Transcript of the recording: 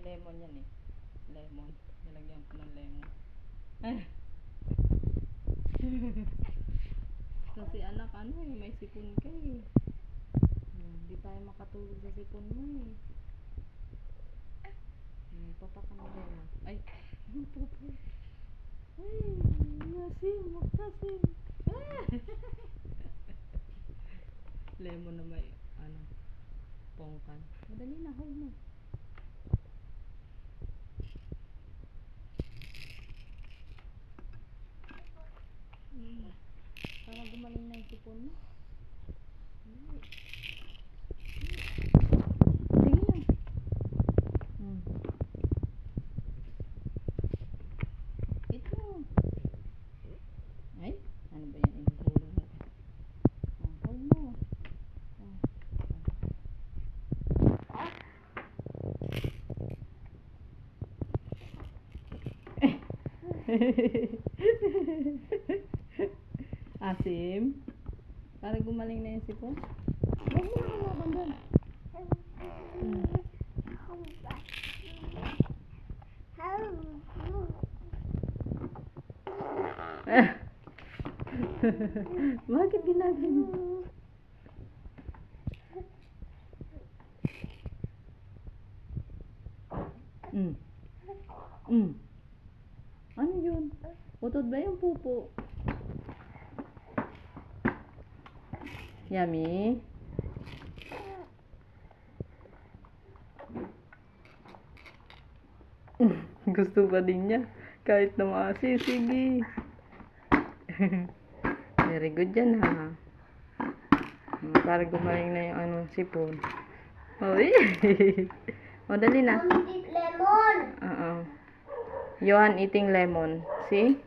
lemon yan eh. Lemon. Nilagyan ko ng lemon. Kasi anak, ano eh, may sipon ka eh. Hindi tayo makatulog sa sipon mo eh. Papa ka na lemon. Ay, pupo. Ay, masim, magkasim. Lemon na may, ano, pongkan. Madali na, hold mo. Para gumaling na yung sipon mo. Sige na. Ito. Ay, ano ba yan? Ihulog mo. Hold mo. Asim. Para gumaling na yung sipon. Huwag mo na laban doon. Bakit ginagawa? Ano yun? Utod ba yung pupo? Yummy? Gusto pa din niya. Kahit na maasin, sige. Very good yan ha. Para gumaling na yung ano, sipon. Uy! O, dali na. Eat lemon. Johan eating lemon. See?